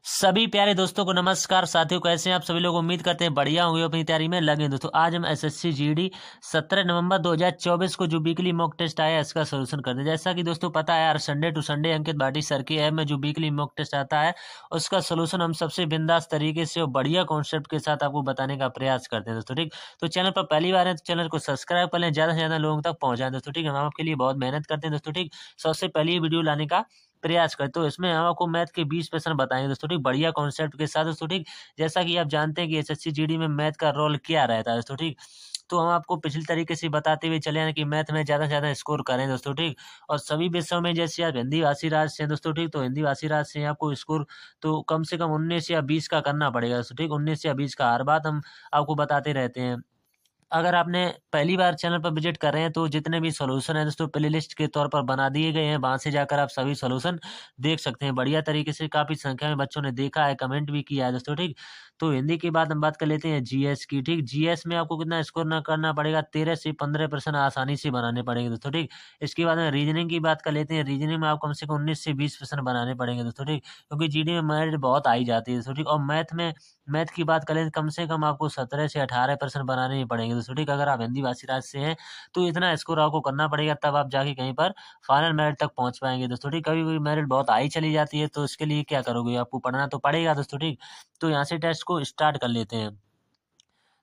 सभी प्यारे दोस्तों को नमस्कार। साथियों, कैसे हैं आप सभी लोग? उम्मीद करते हैं बढ़िया होंगे, अपनी तैयारी में लगे हैं। दोस्तों आज हम एसएससी जीडी 17 नवंबर 2024 को जो वीकली मॉक टेस्ट आया है इसका सोल्यूशन करते हैं। जैसा कि दोस्तों पता है यार, Sunday to Sunday Ankit Bhati sir की ऐप में जो वीकली मॉक टेस्ट आता है उसका सोल्यूशन हम सबसे बिंदास तरीके से और बढ़िया कॉन्सेप्ट के साथ आपको बताने का प्रयास करते हैं दोस्तों। ठीक, तो चैनल पर पहली बार है तो चैनल को सब्सक्राइब कर लें, ज़्यादा से ज़्यादा लोगों तक पहुँचाएं दोस्तों। ठीक, हम आपके लिए बहुत मेहनत करते हैं दोस्तों। ठीक, सबसे पहली वीडियो लाने का प्रयास करें। तो इसमें हम आपको मैथ के 20 प्रश्न बताएंगे दोस्तों। ठीक, बढ़िया कॉन्सेप्ट के साथ दोस्तों। ठीक, जैसा कि आप जानते हैं कि एसएससी जीडी में मैथ का रोल क्या रहता है दोस्तों। ठीक, तो हम आपको पिछले तरीके से बताते हुए चले हैं कि मैथ में ज़्यादा से ज़्यादा स्कोर करें दोस्तों। ठीक, और सभी विषयों में जैसे आप हिंदी भाषी राज्य से हैं दोस्तों। ठीक, तो हिंदी भाषी राज्य से आपको स्कोर तो कम से कम 19 या 20 का करना पड़ेगा दोस्तों। ठीक, 19 या 20 का हर बात हम आपको बताते रहते हैं। अगर आपने पहली बार चैनल पर विजिट कर रहे हैं तो जितने भी सॉल्यूशन है दोस्तों प्लेलिस्ट के तौर पर बना दिए गए हैं, वहां से जाकर आप सभी सॉल्यूशन देख सकते हैं। बढ़िया तरीके से काफी संख्या में बच्चों ने देखा है, कमेंट भी किया है दोस्तों। ठीक, तो हिंदी के बाद हम बात कर लेते हैं जीएस की। ठीक, जीएस में आपको कितना स्कोर ना करना पड़ेगा? 13 से 15 प्रश्न आसानी से बनाने पड़ेंगे दोस्तों। ठीक, इसके बाद में रीजनिंग की बात कर लेते हैं। रीजनिंग में आपको कम से कम 19 से 20 प्रश्न बनाने पड़ेंगे दोस्तों। ठीक, क्योंकि जीडी में मेरिट बहुत आई जाती है दोस्तों। ठीक, और मैथ की बात करें तो कम से कम आपको 17 से 18 प्रश्न बनाने ही पड़ेंगे दोस्तों। ठीक, अगर आप हिंदी भाषी राज्य से हैं तो इतना स्कोर आपको करना पड़ेगा, तब आप जाके कहीं पर फाइनल मेरिट तक पहुंच पाएंगे दोस्तों। ठीक, कभी कभी मेरिट बहुत हाई चली जाती है तो इसके लिए क्या करोगे? आपको पढ़ना तो पड़ेगा दोस्तों। ठीक, तो यहाँ से टेस्ट को स्टार्ट कर लेते हैं।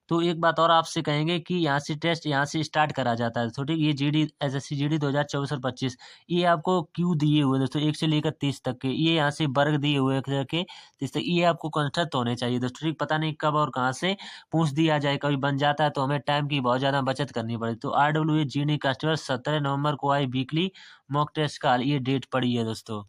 तो एक बात और आपसे कहेंगे कि यहाँ से टेस्ट यहाँ से स्टार्ट करा जाता है। तो ठीक, ये जीडी एसएससी जीडी 2024 और 25 ये आपको क्यू दिए हुए दोस्तों, 1 से लेकर 30 तक के। ये यहाँ से वर्ग दिए हुए हैं करके 30 तक। ये आपको कंस्ट्रक्ट होने चाहिए दोस्तों। ठीक, पता नहीं कब और कहाँ से पूछ दिया जाए, कभी बन जाता है तो हमें टाइम की बहुत ज़्यादा बचत करनी पड़ेगी। तो RWA जीडी कांस्टेबल 17 नवंबर को आई वीकली मॉक टेस्ट का ये डेट पड़ी है दोस्तों।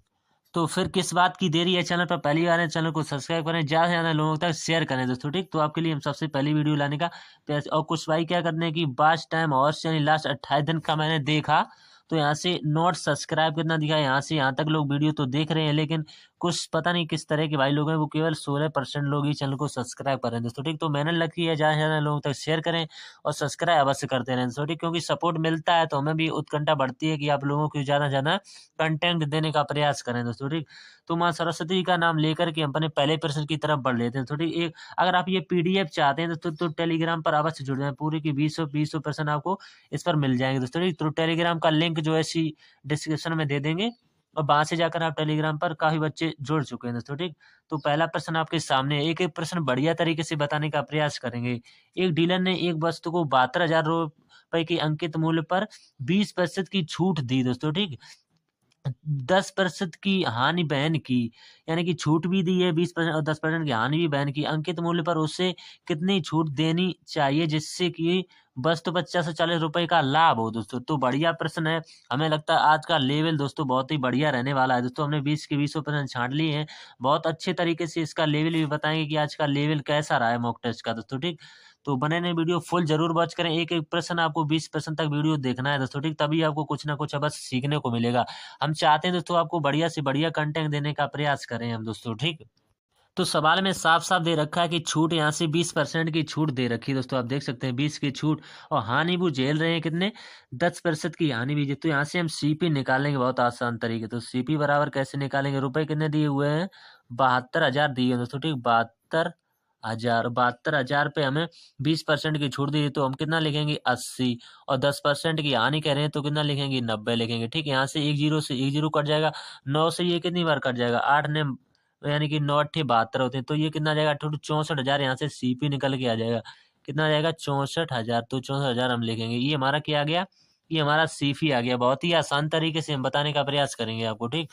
तो फिर किस बात की देरी है? चैनल पर पहली बार है, चैनल को सब्सक्राइब करें, ज़्यादा से ज़्यादा लोगों तक शेयर करें दोस्तों। ठीक, तो आपके लिए हम सबसे पहली वीडियो लाने का प्रयास। और कुछ भाई क्या करते हैं कि बास्ट टाइम और यानी लास्ट 28 दिन का मैंने देखा तो यहाँ से नॉट सब्सक्राइब कितना दिखा, यहाँ से यहाँ तक लोग वीडियो तो देख रहे हैं, लेकिन कुछ पता नहीं किस तरह के भाई लोग हैं, वो केवल 16% लोग ही चैनल को सब्सक्राइब कर रहे हैं दोस्तों। ठीक, तो मेहनत लगती है, ज़्यादा से ज़्यादा लोगों तक शेयर करें और सब्सक्राइब अवश्य करते रहें दोस्तों। ठीक, क्योंकि सपोर्ट मिलता है तो हमें भी उत्कंठा बढ़ती है कि आप लोगों को ज़्यादा से ज़्यादा कंटेंट देने का प्रयास करें दोस्तों। ठीक, तो माँ सरस्वती का नाम लेकर के अपने पहले प्रश्न की तरफ बढ़ लेते हैं। तो ठीक, एक अगर आप ये पीडीएफ चाहते हैं दोस्तों तो टेलीग्राम पर अवश्य जुड़ जाएं। पूरे की 20 प्रश्न आपको इस पर मिल जाएंगे दोस्तों। ठीक, तो टेलीग्राम का लिंक जो है इसी डिस्क्रिप्शन में दे देंगे और वहां से जाकर आप टेलीग्राम पर काफी बच्चे जुड़ चुके हैं दोस्तों। ठीक, तो पहला प्रश्न आपके सामने, एक एक प्रश्न बढ़िया तरीके से बताने का प्रयास करेंगे। एक डीलर ने एक वस्तु को 72,000 रुपए के अंकित मूल्य पर 20% की छूट दी दोस्तों। ठीक, 10% की हानि बहन की, यानी कि छूट भी दी है 20% और 10% की हानि भी बहन की। अंकित मूल्य पर उसे कितनी छूट देनी चाहिए जिससे कि वस्तु 50 से 40 रुपए का लाभ हो दोस्तों? तो बढ़िया प्रश्न है। हमें लगता है आज का लेवल दोस्तों बहुत ही बढ़िया रहने वाला है दोस्तों। हमने 20 के 20 प्रश्न छांट लिए हैं, बहुत अच्छे तरीके से इसका लेवल भी बताएंगे कि आज का लेवल कैसा रहा है मॉक टेस्ट का दोस्तों। ठीक, तो बने ने वीडियो फुल जरूर वॉच करें। एक एक प्रश्न आपको 20% तक वीडियो देखना है दोस्तों। ठीक, तभी आपको कुछ ना कुछ बस सीखने को मिलेगा। हम चाहते हैं दोस्तों आपको बढ़िया से बढ़िया कंटेंट देने का प्रयास करें हम दोस्तों। ठीक, तो सवाल में साफ साफ दे रखा है कि छूट यहाँ से 20% की छूट दे रखी है दोस्तों। आप देख सकते हैं 20 की छूट, और हानि वो झेल रहे हैं कितने? 10% की हानि भी। तो यहाँ से हम सीपी निकालेंगे बहुत आसान तरीके। तो सीपी बराबर कैसे निकालेंगे? रुपए कितने दिए हुए हैं? 72,000 दिए हैं दोस्तों। ठीक, 72,000 पे हमें 20% की छूट दी, तो हम कितना लिखेंगे? 80। और 10% की हानि कह रहे हैं तो कितना लिखेंगे? 90 लिखेंगे। ठीक, यहाँ से एक जीरो से एक जीरो कट जाएगा, 9 से ये कितनी बार कट जाएगा? 8 ने, यानी कि 9 अट्ठे 72 होते हैं, तो ये कितना आ जाएगा? 64,000 यहाँ से सीपी निकल के आ जाएगा। कितना आ जाएगा? 64,000। तो 64,000 हम लिखेंगे। ये हमारा क्या आ गया? ये हमारा सीपी आ गया। बहुत ही आसान तरीके से हम बताने का प्रयास करेंगे आपको। ठीक,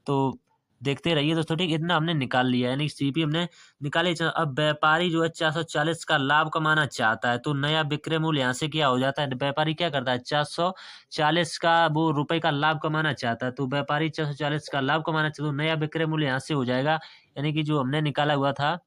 तो देखते रहिए दोस्तों। ठीक, इतना हमने निकाल लिया, यानी सीपी हमने निकाले। अब व्यापारी जो है 440 का लाभ कमाना चाहता है, तो नया विक्रय मूल्य यहाँ से क्या हो जाता है? व्यापारी क्या करता है? 440 का वो रुपए का लाभ कमाना चाहता है, तो व्यापारी 440 का लाभ कमाना चाहता है, तो नया विक्रय मूल्य यहाँ से हो जाएगा, यानी कि जो हमने निकाला हुआ था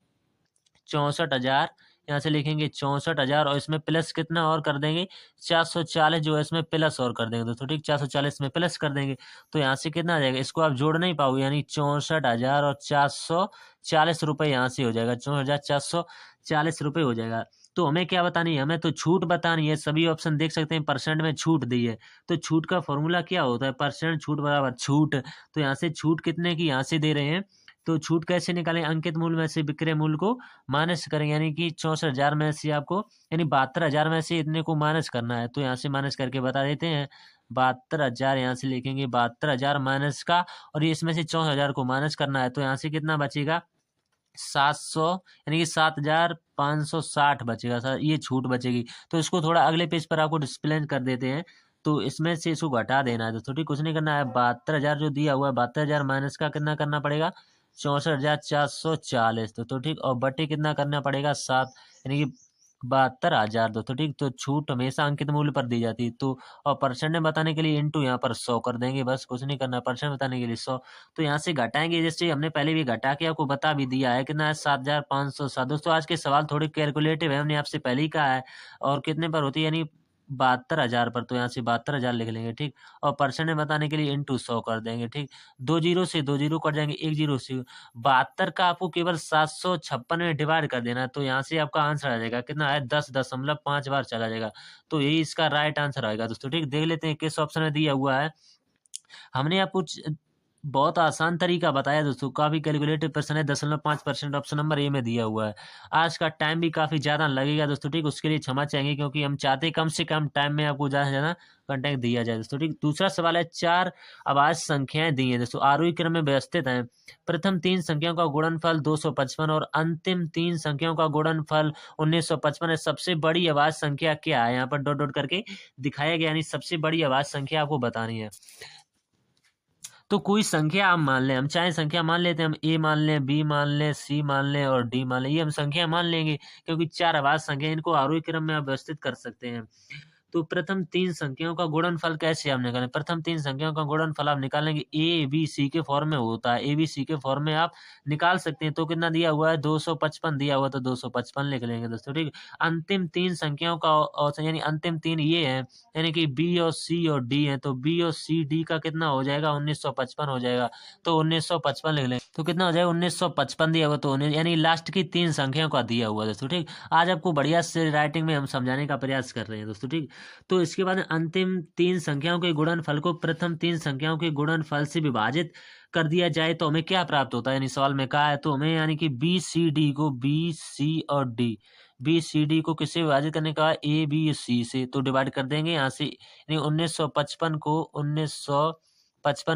64,000, यहाँ से लिखेंगे 64,000 और इसमें प्लस कितना और कर देंगे? 440 जो है इसमें प्लस और कर देंगे दोस्तों। ठीक, 440 में प्लस कर देंगे तो यहाँ से कितना आ जाएगा? इसको आप जोड़ नहीं पाओगे, यानी 64,000 और 440 रुपए यहाँ से हो जाएगा। 64,440 रुपए हो जाएगा। तो हमें क्या बतानी है? हमें तो छूट बतानी है। सभी ऑप्शन देख सकते हैं परसेंट में छूट दी है, तो छूट का फॉर्मूला क्या होता है? परसेंट छूट बराबर छूट। तो यहाँ से छूट कितने की यहाँ से दे रहे हैं? तो छूट कैसे निकालें? अंकित मूल्य में से विक्रय मूल्य को माइनस करेंगे, यानी कि 64,000 में से आपको, यानी 72,000 में से इतने को माइनस करना है। तो यहाँ से माइनस करके बता देते हैं। 72,000 यहाँ से लिखेंगे, 72,000 माइनस का, और ये इसमें से 64,000 को माइनस करना है। तो यहाँ से कितना बचेगा? 700, यानी कि 7,560 बचेगा सर, ये छूट बचेगी। तो इसको थोड़ा अगले पेज पर आपको डिस्प्ले कर देते हैं। तो इसमें से इसको घटा देना है दोस्तों, ठीक, कुछ नहीं करना है। 72,000 जो दिया हुआ है, 72,000 माइनस का कितना करना पड़ेगा? 64,440 तो ठीक, और बटे कितना करना पड़ेगा? 7, यानी कि 72,000 दोस्तों, ठीक। तो छूट हमेशा अंकित मूल्य पर दी जाती है। तो और परसेंट में बताने के लिए इंटू यहाँ पर 100 कर देंगे, बस कुछ नहीं करना, परसेंट बताने के लिए 100। तो यहाँ से घटाएंगे, जैसे हमने पहले भी घटा के आपको बता भी दिया है, कितना है? 7,507। दोस्तों आज के सवाल थोड़े कैलकुलेटिव है, हमने आपसे पहले ही कहा है। और कितने पर होती है? यानी 72,000 पर। तो यहाँ से 72,000 लिख लेंगे, ठीक। और परसेंट में बताने के लिए इंटू 100 कर देंगे, ठीक। 2 जीरो से 2 जीरो कट जाएंगे, 1 जीरो से। 72 का आपको केवल 756 में डिवाइड कर देना है। तो यहाँ से आपका आंसर आ जाएगा, कितना है? 10.5 बार चला जाएगा। तो यही इसका राइट आंसर आएगा दोस्तों, ठीक। देख लेते हैं किस ऑप्शन में दिया हुआ है। हमने आपको बहुत आसान तरीका बताया दोस्तों, काफी कैलकुलेटिव प्रश्न है। 0.5% ऑप्शन नंबर ए में दिया हुआ है। आज का टाइम भी काफी ज्यादा लगेगा दोस्तों, ठीक। उसके लिए क्षमा चाहेंगे, क्योंकि हम चाहते हैं कम से कम टाइम में आपको ज्यादा से ज्यादा कंटेंट दिया जाए दोस्तों, ठीक। दूसरा सवाल है, 4 अभाज्य संख्याएं दी हैं दोस्तों, आरोही क्रम में व्यवस्थित हैं। प्रथम 3 संख्याओं का गुणनफल 255 और अंतिम 3 संख्याओं का गुणनफल 1955 है। सबसे बड़ी अभाज्य संख्या क्या है? यहाँ पर डॉट डॉट करके दिखाया गया, यानी सबसे बड़ी अभाज्य संख्या आपको बतानी है। तो कोई संख्या आप मान लें, हम चाहे संख्या मान लेते हैं, हम ए मान लें, बी मान लें, सी मान लें और डी मान लें, ये हम संख्या मान लेंगे, क्योंकि 4 अभाज्य संख्या, इनको आरोही क्रम में आप व्यवस्थित कर सकते हैं। तो प्रथम 3 संख्याओं का गुणनफल कैसे आप निकालें? प्रथम 3 संख्याओं का गुणनफल आप निकालेंगे, ए बी सी के फॉर्म में होता है, ए बी सी के फॉर्म में आप निकाल सकते हैं। तो कितना दिया हुआ है? 255 दिया हुआ, तो 255 लिख लेंगे दोस्तों, ठीक। अंतिम 3 संख्याओं का औसत, यानी अंतिम 3 ये है, यानी कि बी और सी और डी है। तो बी और सी डी का कितना हो जाएगा? 1955 हो जाएगा। तो 1955 लिख लेंगे। तो कितना हो जाएगा? 1955 दिया हुआ, तो यानी लास्ट की 3 संख्याओं का दिया हुआ दोस्तों, ठीक। आज आपको बढ़िया से राइटिंग में हम समझाने का प्रयास कर रहे हैं दोस्तों, ठीक। तो इसके बाद अंतिम 3 संख्याओं के गुणनफल को प्रथम 3 संख्याओं के गुणनफल से विभाजित कर दिया जाए तो हमें क्या प्राप्त होता है? यानी सवाल में कहा है, तो हमें यानी कि बी सी डी को, बी सी और डी, बी सी डी को किससे विभाजित करने का? ए बी सी से। तो डिवाइड कर देंगे यहाँ से, यानी 1955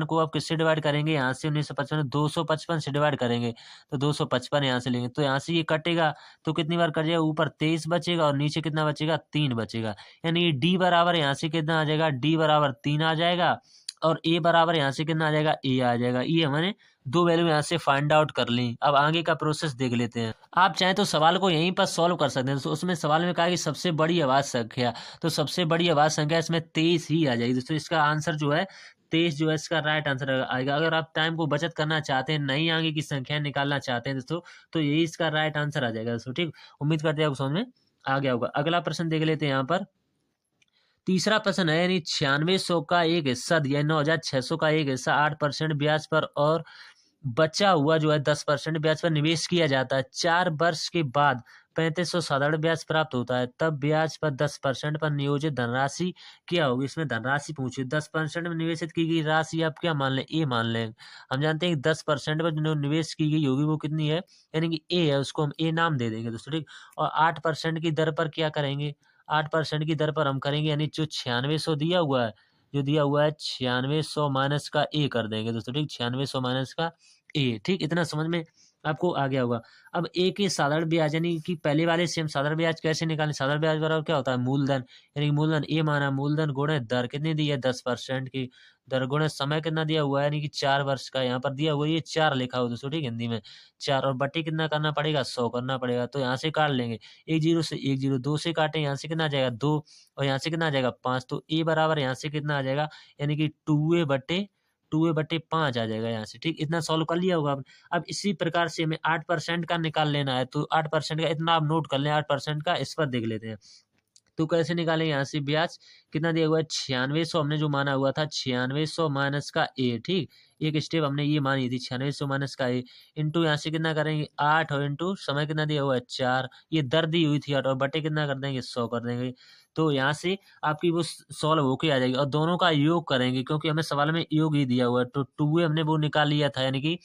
को आप किससे डिवाइड करेंगे? यहाँ से 1955 255 से डिवाइड करेंगे, तो 255 यहाँ से लेंगे। तो यहाँ से ये कटेगा, तो कितनी बार कट जाएगा? ऊपर 23 बचेगा और नीचे कितना बचेगा? 3 बचेगा। यानी डी बराबर यहाँ से कितना आ जाएगा? डी बराबर 3 आ जाएगा। और ए बराबर यहाँ से कितना आ जाएगा? ए आ जाएगा। ये हमने 2 वैल्यू यहाँ से फाइंड आउट कर ली। अब आगे का प्रोसेस देख लेते हैं। आप चाहें तो सवाल को यहीं पर सॉल्व कर सकते हैं। तो उसमें सवाल में कहा कि सबसे बड़ी अभाज्य संख्या, तो सबसे बड़ी अभाज्य संख्या इसमें 23 ही आ जाएगी दोस्तों। इसका आंसर जो है 23 जो है इसका राइट आंसर आएगा। अगर आप टाइम को बचत करना चाहते हैं, नहीं आगे की संख्या निकालना चाहते हैं दोस्तों, तो यही इसका राइट आंसर आ जाएगा दोस्तों, ठीक। उम्मीद करते हैं आपको समझ में आ गया होगा। अगला प्रश्न देख लेते हैं यहाँ पर। तीसरा प्रश्न है, यानी 9600 का एक हिस्सा दिया, 9,600 का एक हिस्सा 8% ब्याज पर और बचा हुआ जो है 10% ब्याज पर निवेश किया जाता है। 4 वर्ष के बाद 3500 साधारण ब्याज प्राप्त होता है, तब ब्याज पर 10% पर नियोजित धनराशि क्या होगी? इसमें धनराशि पूछी, 10% में निवेशित की गई राशि आप क्या मान लें? ए मान लें। हम जानते हैं कि 10% पर जो निवेश की गई होगी वो कितनी है? यानी कि ए है, उसको हम ए नाम दे देंगे दोस्तों, ठीक। और 8% की दर पर क्या करेंगे? 8% की दर पर हम करेंगे, यानी जो 9600 दिया हुआ है, जो दिया हुआ है 9600 माइनस का ए कर देंगे दोस्तों, ठीक। 9600 माइनस का ए, ठीक। इतना समझ में आपको आ गया होगा। अब ए के साधारण ब्याज, यानी कि पहले वाले से हम साधारण ब्याज कैसे निकालें? साधारण ब्याज बराबर क्या होता है? मूलधन, यानी कि मूलधन ए माना, मूलधन गुणे दर, कितनी दी है? 10% की दर, गुणे समय कितना दिया हुआ है? यानी कि 4 वर्ष का यहाँ पर दिया हुआ है, ये 4 लिखा हुआ दोस्तों, ठीक। हिंदी में 4, और बट्टी कितना करना पड़ेगा? 100 करना पड़ेगा। तो यहाँ से काट लेंगे, 1 0 से 1 0, 2 से काटे, यहाँ से कितना आ जाएगा? 2, और यहाँ से कितना आ जाएगा? 5। तो ए बराबर यहाँ से कितना आ जाएगा? यानी कि 2a/5 आ जाएगा यहाँ से, ठीक। इतना सॉल्व कर लिया होगा आपने। अब इसी प्रकार से हमें 8% का निकाल लेना है, तो 8% का इतना आप नोट कर लें, 8% का। इस पर देख लेते हैं तो कैसे निकालें? यहाँ से ब्याज कितना दिया हुआ है? 9600 हमने जो माना हुआ था, 9600 माइनस का ए, ठीक। एक स्टेप हमने ये मानी थी, 9600 माइनस का ए, इंटू यहाँ से कितना करेंगे? 8, और इंटू समय कितना दिया हुआ है? 4, ये दर दी हुई थी 8, और बटे कितना कर देंगे? 100 कर देंगे। तो यहाँ से आपकी वो सॉल्व होके आ जाएगी, और दोनों का योग करेंगे, क्योंकि हमें सवाल में योग ही दिया हुआ है। तो 2a हमने वो निकाल लिया था, यानी कि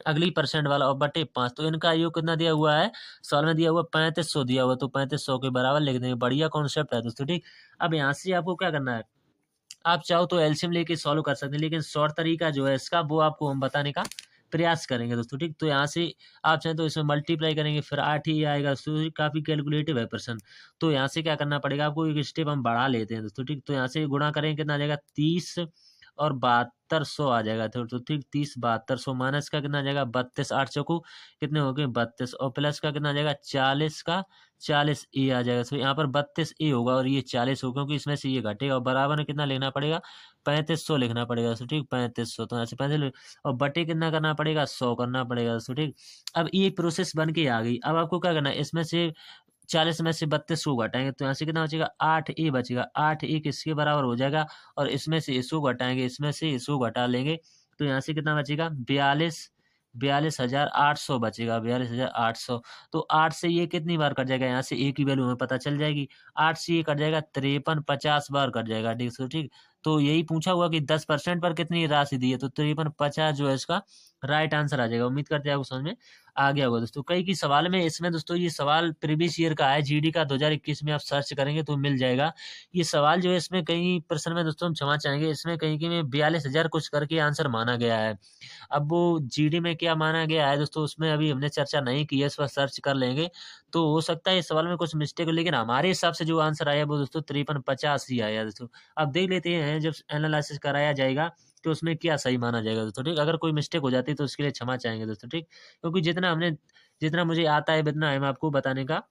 अगली परसेंट वाला और बटे 5, तो इनका योग कितना दिया हुआ है, सवाल में दिया हुआ 3500 दिया हुआ, तो 3500 के बराबर लिख देंगे। बढ़िया कॉन्सेप्ट है दोस्तों, ठीक। अब यहाँ से आपको क्या करना है, आप चाहो तो एलसीएम लेके सॉल्व कर सकते हैं, लेकिन शॉर्ट तरीका जो है इसका वो आपको हम बताने का प्रयास करेंगे दोस्तों, ठीक। तो यहाँ से आप चाहें तो इसमें मल्टीप्लाई करेंगे, फिर 8 ही आएगा दोस्तों, काफी कैलकुलेटिव है प्रश्न। तो यहाँ से क्या करना पड़ेगा आपको, एक स्टेप हम बढ़ा लेते हैं दोस्तों, ठीक। तो यहाँ से गुणा करेंगे, कितना आ जाएगा 30 और 7200 आ जाएगा, तो ठीक 30 7200 माइनस का कितना आ जाएगा 32, 8 चौको कितने हो गए 32, और प्लस का कितना आ जाएगा 40 का 40 ए आ जाएगा। तो यहाँ पर 32 ए होगा और ये 40 होगा, क्योंकि इसमें से ये घटेगा, और बराबर में कितना लिखना पड़ेगा 3500 लिखना पड़ेगा दोस्तों, ठीक। 3500 तो ऐसे 35 और बटे कितना करना पड़ेगा 100 करना पड़ेगा दोस्तों, ठीक। अब ये प्रोसेस बन के आ गई। अब आपको क्या करना है, इसमें से 40 में से 32 को घटाएंगे, तो यहाँ से कितना बचेगा 8 ए बचेगा। 8 ए किसके बराबर हो जाएगा, और इसमें से इसको घटाएंगे, इसमें से इसको घटा लेंगे, तो यहाँ से कितना बचेगा 42,800 बचेगा, 42,800। तो 8 से ये कितनी बार कट जाएगा, यहाँ से ए की वैल्यू हमें पता चल जाएगी। 8 से ये कट जाएगा 5350 बार कट जाएगा, ठीक। तो यही पूछा हुआ कि 10% पर कितनी राशि दी है, तो 5350 जो है इसका राइट आंसर आ जाएगा। उम्मीद करते हैं आपको समझ में आ गया होगा दोस्तों। कई की सवाल में इसमें दोस्तों, ये सवाल प्रीवियस ईयर का है, जीडी का 2021 में आप सर्च करेंगे तो मिल जाएगा। ये सवाल जो है इसमें कई प्रश्न में दोस्तों हम क्षमा चाहेंगे, इसमें कहीं की में 42,000 कुछ करके आंसर माना गया है। अब वो जीडी में क्या माना गया है दोस्तों, उसमें अभी हमने चर्चा नहीं की है, इस पर सर्च कर लेंगे तो हो सकता है इस सवाल में कुछ मिस्टेक हो, लेकिन हमारे हिसाब से जो आंसर आया वो दोस्तों 5350 ही आया दोस्तों। अब देख लेते हैं जब एनालिसिस कराया जाएगा तो उसमें क्या सही माना जाएगा दोस्तों, ठीक। अगर कोई मिस्टेक हो जाती है तो उसके लिए क्षमा चाहेंगे दोस्तों, ठीक। क्योंकि जितना मुझे आता है उतना मैं आपको बताने का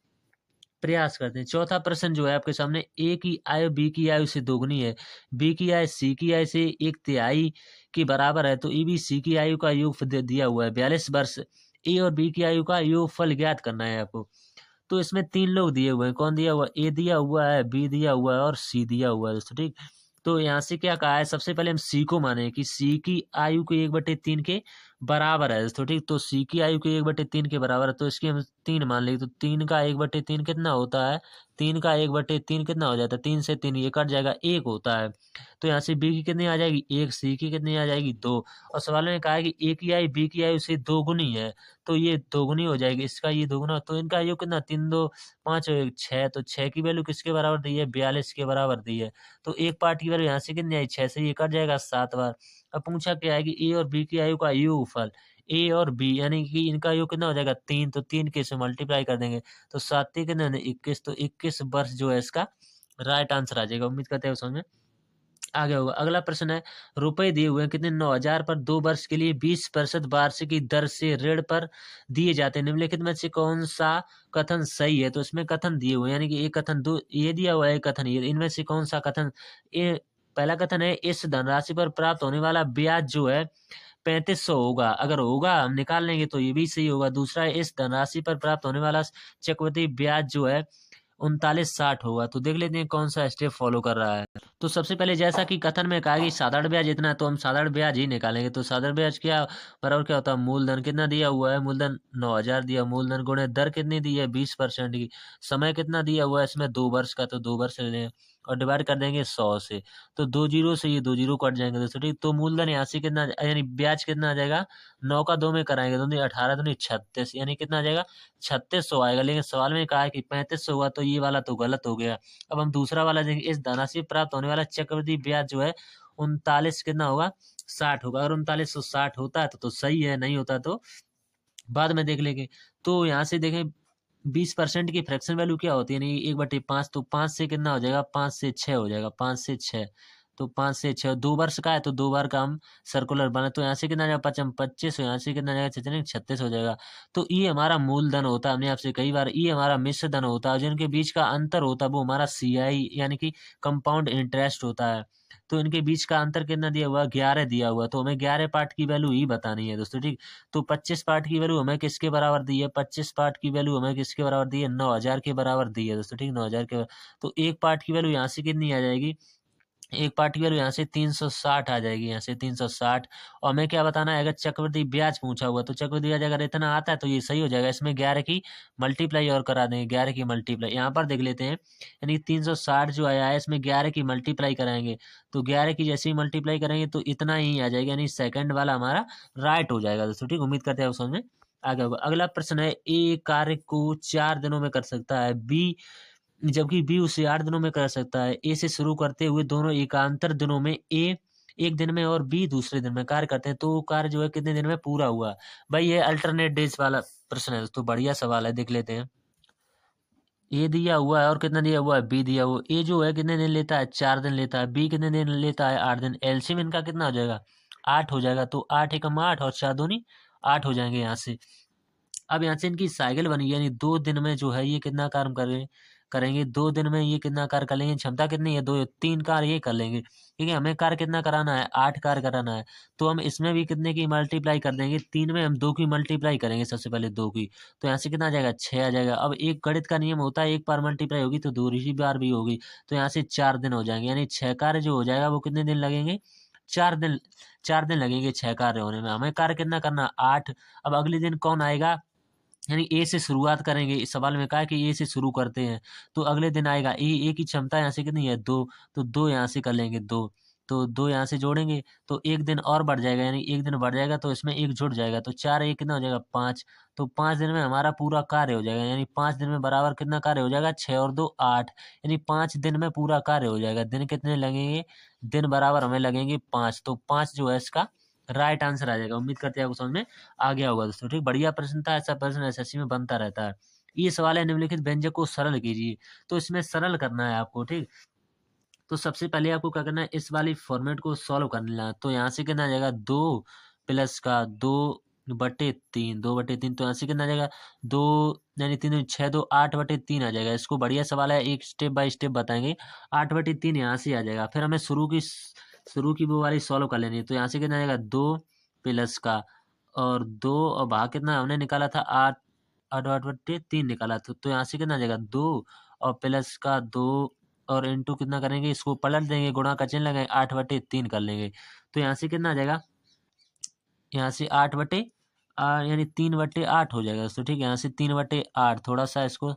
प्रयास करते हैं। चौथा प्रश्न जो है आपके सामने, ए की आयु बी की आयु से दोगुनी है, बी की आयु सी की आयु से 1/3 के बराबर है, तो ए बी सी की आयु का योग दिया हुआ है 42 वर्ष। ए और बी की आयु का योगफल ज्ञात करना है आपको। तो इसमें 3 लोग दिए हुए हैं, कौन दिया हुआ है, ए दिया हुआ है, बी दिया हुआ है और सी दिया हुआ है दोस्तों, ठीक। तो यहाँ से क्या कहा है, सबसे पहले हम सी को माने कि सी की आयु को 1/3 के बराबर है दोस्तों, ठीक। तो सी की आयु को 1/3 के बराबर है, तो इसकी हम 3 मान लेंगे, तो 3 का 1/3 कितना होता है, 3 का 1/3 कितना हो जाता है, 3 से 3 ये कट जाएगा 1 होता है। तो यहाँ से बी की कितनी आ जाएगी 1, सी की कितनी आ जाएगी 2, और सवाल में कहा है कि ए की आयु बी की आयु से दोगुनी है, तो ये दोगुनी हो जाएगी, इसका ये दोगुना, तो इनका योग कितना 3 2 5 6, तो 6 की वैल्यू किसके बराबर दी है 42 के बराबर दी है। तो एक पार्ट की वैल्यू यहाँ से कितनी आई 6 से ये कट जाएगा 7 बार। अब पूछा क्या है कि ए और बी की आयु का योगफल, ए और बी यानी कि इनका योग कितना हो जाएगा 3, तो 3 के से मल्टीप्लाई कर देंगे, तो 7 कितने 21, तो 21 वर्ष जो है इसका राइट आंसर आ जाएगा। उम्मीद करते हैं समझ में आ गया होगा। अगला प्रश्न है, रुपए दिए हुए हैं कितने 9,000 पर 2 वर्ष के लिए 20% वार्षिकी दर से ऋण पर दिए जाते हैं, निम्नलिखित में से कौन सा कथन सही है। तो इसमें कथन दिए हुए हैं, यानी कि एक कथन दो ये दिया हुआ है, एक कथन ये, इनमें से कौन सा कथन ये। पहला कथन है, इस धनराशि पर प्राप्त होने वाला ब्याज जो है 3500 होगा, अगर होगा हम निकाल लेंगे तो ये भी सही होगा। दूसरा है, इस धनराशि पर प्राप्त होने वाला चक्रवृद्धि ब्याज जो है 3960 होगा। तो देख लेते हैं कौन सा स्टेप फॉलो कर रहा है। तो सबसे पहले जैसा कि कथन में कहा कि साधारण ब्याज इतना है, तो हम साधारण ब्याज ही निकालेंगे। तो साधारण ब्याज क्या बराबर क्या होता है, मूलधन कितना दिया हुआ है, मूलधन 9,000 दिया, मूलधन गुणे दर कितनी दी है 20% की, समय कितना दिया हुआ है इसमें 2 वर्ष का, तो 2 वर्ष ले लें और डिवाइड कर देंगे 100 से, तो 2 जीरो से ये 2 जीरो कट जाएंगे दोस्तों, ठीक। तो मूलधन यहाँ से कितना यानी ब्याज कितना आ जाएगा, 9 का 2 में कराएंगे, 2 18 2 36, यानी कितना आ जाएगा 3600 आएगा। लेकिन सवाल में कहा है कि 3500 हुआ, तो ये वाला तो गलत हो गया। अब हम दूसरा वाला देंगे, इस धनराशि प्राप्त होने वाला चक्रवृद्धि ब्याज जो है 39 कितना होगा 60 होगा। अगर 3960 होता है तो सही है, नहीं होता तो बाद में देख लेंगे। तो यहाँ से देखें 20% की फ्रैक्शन वैल्यू क्या होती है, यानी 1/5, तो 5 से कितना हो जाएगा 5 से 6 हो जाएगा, 5 से 6, तो 5 से 6 2 वर्ष का है, तो 2 बार का हम सर्कुलर बना, तो यहाँ से कितना जाएगा 25, यहाँ से कितना जाएगा 36 हो जाएगा। तो ये हमारा मूलधन होता है, हमने आपसे कई बार, ये हमारा मिश्र धन होता है, जिनके बीच का अंतर होता है वो हमारा CI यानी कि कंपाउंड इंटरेस्ट होता है। तो इनके बीच का अंतर कितना दिया हुआ 11 दिया हुआ, तो हमें 11 पार्ट की वैल्यू ही बतानी है दोस्तों, ठीक। तो 25 पार्ट की वैल्यू हमें किसके बराबर दी है, 25 पार्ट की वैल्यू हमें किसके बराबर दी है 9,000 के बराबर दी है दोस्तों, ठीक 9,000 के। तो एक पार्ट की वैल्यू यहाँ से कितनी आ जाएगी एक पार्ट की वैल्यू यहाँ से 360 आ जाएगी, यहाँ से 360। और हमें क्या बताना है, अगर चक्रवृद्धि ब्याज पूछा हुआ तो चक्रवृद्धि ब्याज अगर इतना आता है तो ये सही हो जाएगा। इसमें 11 की मल्टीप्लाई और करा देंगे, 11 की मल्टीप्लाई यहाँ पर देख लेते हैं। यानी 360 जो आया है इसमें 11 की मल्टीप्लाई कराएंगे, तो 11 की जैसे ही मल्टीप्लाई करेंगे तो इतना ही आ जाएगा, यानी सेकंड वाला हमारा राइट हो जाएगा दोस्तों। ठीक, उम्मीद करते हैं आप समझ में आगे होगा। अगला प्रश्न है, ए कार्य को 4 दिनों में कर सकता है, बी जबकि बी उसे 8 दिनों में कर सकता है। ए से शुरू करते हुए दोनों एकांतर दिनों में ए एक दिन में और बी दूसरे दिन में कार्य करते हैं, तो वो कार्य जो है कितने दिन में पूरा हुआ। भाई ये अल्टरनेट डेज वाला प्रश्न है दोस्तों, बढ़िया सवाल है, देख लेते हैं। ए दिया हुआ है और कितना दिया हुआ है, बी दिया हुआ। ए जो है कितने दिन लेता है, 4 दिन लेता है। बी कितने दिन लेता है, 8 दिन। एलसीएम इनका कितना हो जाएगा, 8 हो जाएगा। तो 8 एकम 8 और 4 दूनी 8 हो जाएंगे यहाँ से। अब यहाँ से इनकी साइकिल बनी, यानी 2 दिन में जो है ये कितना कार्य करेंगे, 2 दिन में ये कितना कार्य कर लेंगे। क्षमता कितनी है, 2, 3 कार्य ये कर लेंगे। ठीक है, हमें कार्य कितना कराना है, 8 कार्य कराना है। तो हम इसमें भी कितने की मल्टीप्लाई कर देंगे, 3 में हम 2 की मल्टीप्लाई करेंगे, सबसे पहले 2 की। तो यहाँ से कितना आ जाएगा, 6 आ जाएगा। अब एक गणित का नियम होता है, एक बार मल्टीप्लाई होगी तो दूसरी बार भी होगी, तो यहाँ से 4 दिन हो जाएंगे। यानी 6 कार्य जो हो जाएगा वो कितने दिन लगेंगे, 4 दिन। 4 दिन लगेंगे 6 कार्य होने में। हमें कार्य कितना करना, 8। अब अगले दिन कौन आएगा, यानी ए से शुरुआत करेंगे। इस सवाल में कहा है कि ए से शुरू करते हैं, तो अगले दिन आएगा ए की क्षमता यहाँ से कितनी है, 2। तो 2 यहाँ से कर लेंगे, 2। तो 2 यहाँ से जोड़ेंगे तो एक दिन और बढ़ जाएगा, यानी एक दिन बढ़ जाएगा तो इसमें एक जुड़ जाएगा, तो 4 एक कितना हो जाएगा, 5। तो 5 दिन में हमारा पूरा कार्य हो जाएगा, यानी 5 दिन में बराबर कितना कार्य हो जाएगा, 6 और 2 8। यानी 5 दिन में पूरा कार्य हो जाएगा। दिन कितने लगेंगे, दिन बराबर हमें लगेंगे 5। तो 5 जो है इसका राइट आंसर आ जाएगा। उम्मीद करते हैं आपको समझ में आ गया होगा दोस्तों। ठीक, बढ़िया प्रश्न था, ऐसा प्रश्न एसएससी में बनता रहता है। ये सवाल है, निम्नलिखित व्यंजक को सरल कीजिए। तो इसमें सरल करना है आपको। ठीक, तो सबसे पहले आपको क्या करना है, इस वाली फॉर्मेट को सॉल्व करना है। तो यहाँ से कितना आ जाएगा, 2 प्लस का 2/3, 2/3। तो यहाँ से कितना आ जाएगा, 2 यानी 3 6 2 8/3 आ जाएगा। इसको बढ़िया सवाल है, एक स्टेप बाय स्टेप बताएंगे। 8/3 यहाँ से आ जाएगा। फिर हमें शुरू की वो वाली सॉल्व कर लेनी है। तो यहाँ से कितना आ जाएगा, 2 प्लस का और 2 और भाग कितना हमने निकाला था, 8, 8/3 निकाला था। तो यहाँ से कितना आ जाएगा, 2 और प्लस का 2 और इंटू कितना करेंगे, इसको पलट देंगे, गुणा का चिन्ह लगाएंगे, 8/3 कर लेंगे। तो यहाँ से कितना आ जाएगा, यहाँ से 8/8 यानी 3/8 हो जाएगा दोस्तों। ठीक है, यहाँ से 3/8, थोड़ा सा इसको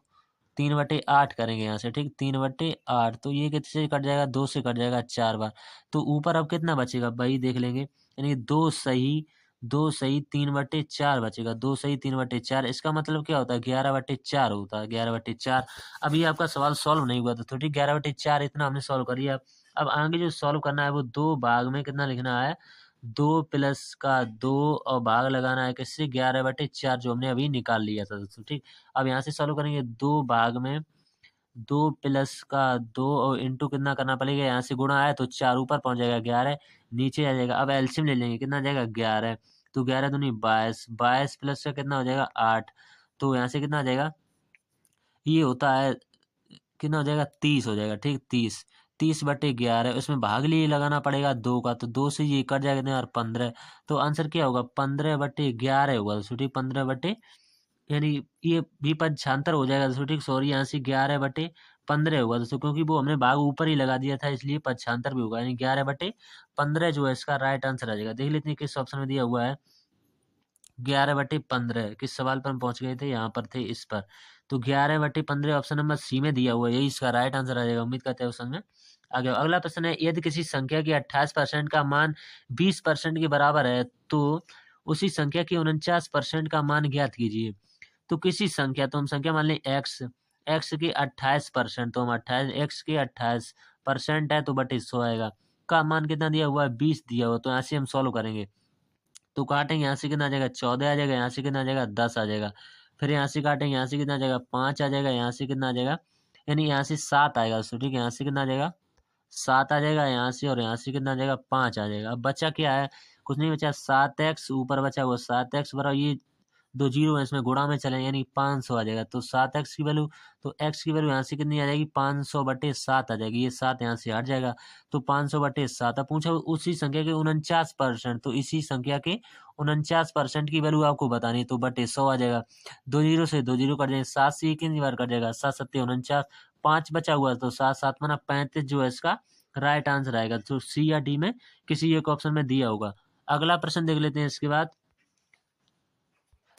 3/8 करेंगे यहाँ से। ठीक, 3/8। तो ये किससे कट जाएगा, 2 से कट जाएगा 4 बार। तो ऊपर अब कितना बचेगा भाई, देख लेंगे। यानी 2 सही 3/4 बचेगा, 2 सही 3/4। इसका मतलब क्या होता है, 11/4 होता है, 11/4। अभी आपका सवाल सॉल्व नहीं हुआ था, तो ठीक, 11/4 इतना हमने सॉल्व कर लिया। अब आगे जो सॉल्व करना है वो 2 भाग में कितना लिखना है, 2 प्लस का 2 और भाग लगाना है किससे, 11/4 जो हमने अभी निकाल लिया था दोस्तों। ठीक, अब यहाँ से सॉल्व करेंगे, 2 भाग में 2 प्लस का 2 और इंटू कितना करना पड़ेगा, यहाँ से गुणा है तो 4 ऊपर पहुंच जाएगा, 11 नीचे आ जाएगा। अब एलसीएम ले लेंगे, कितना आ जाएगा, 11। तो 11 दूनी 22, 22 प्लस का कितना हो जाएगा, 8। तो यहाँ से कितना आ जाएगा, ये होता है कितना हो जाएगा, 30 हो जाएगा। ठीक, 30, 30/11। उसमें भाग लिए लगाना पड़ेगा 2 का, तो 2 से ये कट जाएगा कितने, और 15। तो आंसर क्या होगा, 15/11 होगा दोस्तों। ठीक, 15 यानी ये भी पक्षांतर हो जाएगा दोस्तों। ठीक, सॉरी, यहाँ से 11/15 होगा दोस्तों, क्योंकि वो हमने भाग ऊपर ही लगा दिया था, इसलिए पक्षांतर भी होगा। यानी 11/15 जो है इसका राइट आंसर आ जाएगा। देख लेते हैं किस ऑप्शन में दिया हुआ है, 11/15। किस सवाल पर हम पहुंच गए थे, यहाँ पर थे, इस पर। तो 11/15 ऑप्शन नंबर सी में दिया हुआ है, यही इसका राइट आंसर आ जाएगा। उम्मीद करते हैं उस समय आगे। अगला प्रश्न है, यदि किसी संख्या की 28% का मान 20% के बराबर है तो उसी संख्या की 49% का मान ज्ञात कीजिए। तो किसी संख्या, तो हम संख्या मान लें एक्स, एक्स की 28%, तो हम 28, एक्स की 28% है तो बटे 100 आएगा। का मान कितना दिया हुआ है, 20 दिया हुआ। तो यहाँ से हम सॉल्व करेंगे, तो काटेंगे, यहाँ से कितना आ जाएगा, 14 आ जाएगा, यहाँ से कितना आ जाएगा, 10 आ जाएगा। फिर यहाँ से काटेंगे, यहाँ से कितना आ जाएगा, 5 आ जाएगा, यहाँ से कितना आ जाएगा, यानी यहाँ से 7 आएगा दोस्तों। ठीक है, यहाँ से कितना आ जाएगा, 7 आ जाएगा यहाँ से, और यहाँ से कितना आ जाएगा, 5 आ जाएगा। अब बचा क्या है, कुछ नहीं बचा, 7x ऊपर बचा हुआ, 7x बराबर ये 2 जीरो है, इसमें गुणा में चले, यानी 500 आ जाएगा। तो 7x की वैल्यू, तो x की वैल्यू यहाँ से कितनी आ जाएगी, 500/7 आ जाएगी। ये 7 यहाँ से हट जाएगा, तो 500/7। अब पूछा उसी संख्या के 49%, तो इसी संख्या के 49% की वैल्यू आपको बतानी है, तो बटे 100 आ जाएगा। 2 जीरो से 2 जीरो कट जाएंगे, 7 से 1 बार कट जाएगा, 7 7 49, 5 बचा हुआ है, तो 7 7 माना 35 जो है इसका राइट आंसर आएगा। तो सी या डी में किसी एक ऑप्शन में दिया होगा। अगला प्रश्न देख लेते हैं इसके बाद।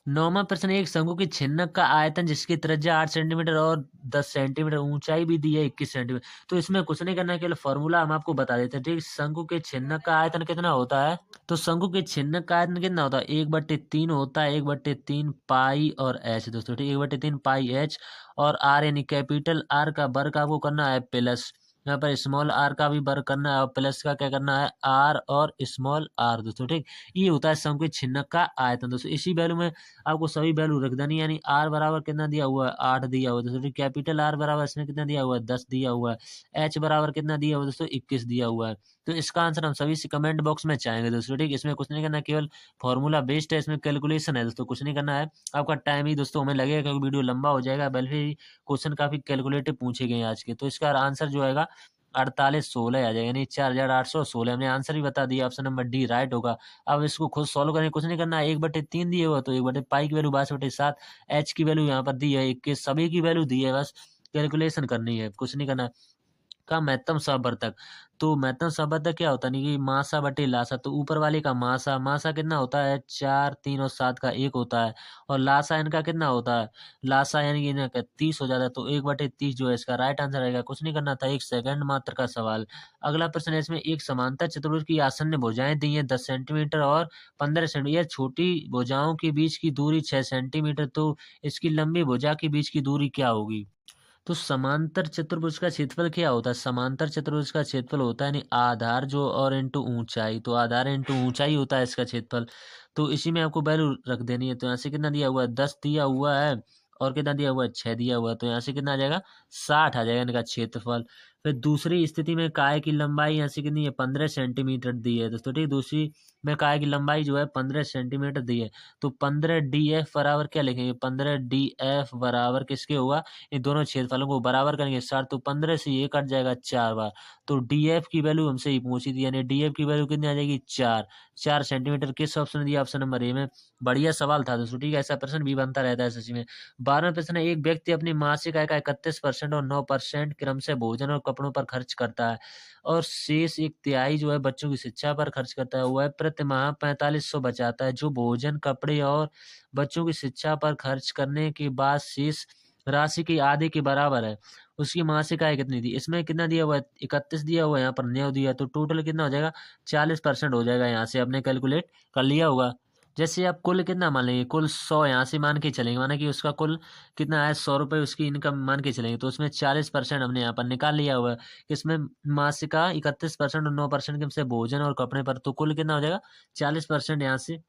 9वां प्रश्न, एक शंकु की छिन्नक का आयतन जिसकी त्रिज्या 8 सेंटीमीटर और 10 सेंटीमीटर, ऊंचाई भी दी है 21 सेंटीमीटर। तो इसमें कुछ नहीं करना है, केवल फॉर्मूला हम आपको बता देते हैं। ठीक, शंकु के छिन्नक का आयतन कितना होता है? तो शंकु के छिन्नक का आयतन कितना होता है? 1/3 होता है, 1/3 पाई और एच दोस्तों। ठीक, 1/3 पाई एच और आर, यानी कैपिटल आर का वर्ग आपको करना है प्लस यहाँ पर स्मॉल आर का भी वर्ग करना है और प्लस का क्या करना है? आर और स्मॉल आर दोस्तों। ठीक, ये होता है शंकु के छिन्नक का आयतन दोस्तों। इसी वैल्यू में आपको सभी वैल्यू रख देनी, यानी आर बराबर कितना दिया हुआ है? 8 दिया हुआ है दोस्तों। कैपिटल आर बराबर इसमें कितना दिया हुआ है? 10 दिया हुआ है। एच बराबर कितना दिया हुआ है दोस्तों? 21 दिया हुआ है। तो इसका आंसर हम सभी से कमेंट बॉक्स में चाहेंगे दोस्तों। ठीक, इसमें कुछ नहीं करना, केवल फॉर्मूला बेस्ड है, इसमें कैलकुलेशन है दोस्तों, कुछ नहीं करना है। आपका टाइम ही दोस्तों हमें लगेगा क्योंकि वीडियो लंबा हो जाएगा, बल्कि क्वेश्चन काफी कैलकुलेटिव पूछे गए हैं आज के। तो इसका आंसर जो आएगा 4816 आ जाएगा, यानी 4816। हमने आंसर भी बता दिया, ऑप्शन नंबर डी राइट होगा। अब इसको खुद सॉल्व करने कुछ नहीं करना है। 1/3 दिए हुआ, तो 1/पाई की वैल्यू 22/7, एच की वैल्यू यहाँ पर दी है 21, सभी की वैल्यू दी है, बस कैलकुलेशन करनी है, कुछ नहीं करना है। का महत्तम सावर्धक, तो महत्तम सावर्धक क्या होता है? नहीं कि मासा बटे लासा, तो ऊपर वाले का मासा, मासा कितना होता है? 4, 3 और 7 का 1 होता है, और लासा इनका कितना होता है? लासा यानी कि इनका 30 हो जाता है, तो 1/30 जो है इसका राइट आंसर आएगा। कुछ नहीं करना था, 1 सेकंड मात्र का सवाल। अगला प्रश्न है, इसमें एक समांतर चतुर्भुज की आसन्न भुजाएं दी है 10 सेंटीमीटर और 15 सेंटीमीटर। यह छोटी भुजाओं के बीच की दूरी 6 सेंटीमीटर, तो इसकी लंबी भुजा के बीच की दूरी क्या होगी? तो समांतर चतुर्भुज का क्षेत्रफल क्या होता है? समांतर चतुर्भुज का क्षेत्रफल होता है यानी आधार जो और इंटू ऊंचाई, तो आधार इंटू ऊंचाई होता है इसका क्षेत्रफल। तो इसी में आपको वैल्यू रख देनी है। तो यहाँ से कितना दिया हुआ है? 10 दिया हुआ है, और कितना दिया हुआ है? 6 दिया हुआ है, तो यहाँ से कितना आ जाएगा? 60 आ जाएगा इनका क्षेत्रफल। फिर दूसरी स्थिति में काय की लंबाई यहाँ से कितनी है? 15 सेंटीमीटर दी है दोस्तों। ठीक, दूसरी में काय की लंबाई जो है 15 सेंटीमीटर दी है। तो 15 DF बराबर क्या लिखेंगे? 15 DF बराबर किसके होगा? इन दोनों क्षेत्रफलों को बराबर करेंगे 60, तो 15 से ये कट जाएगा 4 बार। तो डीएफ की वैल्यू हमसे ही पूछी थी, यानी डीएफ की वैल्यू कितनी आ जाएगी? 4 सेंटीमीटर। किस ऑप्शन ने दिया? ऑप्शन नंबर ए में। बढ़िया सवाल था दोस्तों। ठीक है, ऐसा प्रश्न भी बनता रहता है सच में। 12वां प्रश्न है, एक व्यक्ति अपनी मासिक आय का 31% और 9% क्रम से भोजन और कपड़ों पर खर्च करता है, और शेष 1/3 जो है बच्चों की शिक्षा पर खर्च करता है। वह प्रति माह 4500 बचाता है, जो भोजन, कपड़े और बच्चों की शिक्षा पर खर्च करने के बाद शेष राशि की आधे के बराबर है। उसकी मासिक आय कितनी थी? इसमें कितना दिया हुआ है? 31 दिया हुआ है, यहाँ पर 9 दिया है, तो टोटल कितना हो जाएगा? 40% हो जाएगा। यहाँ से आपने कैलकुलेट कर लिया होगा। जैसे आप कुल कितना मान लेंगे? कुल 100 यहाँ से मान के चलेंगे, माना कि उसका कुल कितना है? 100 रुपये उसकी इनकम मान के चलेंगे, तो उसमें 40% हमने यहाँ पर निकाल लिया हुआ है। इसमें मासिक का 31% और 9% से भोजन और कपड़े पर, तो कुल कितना हो जाएगा? 40% यहाँ से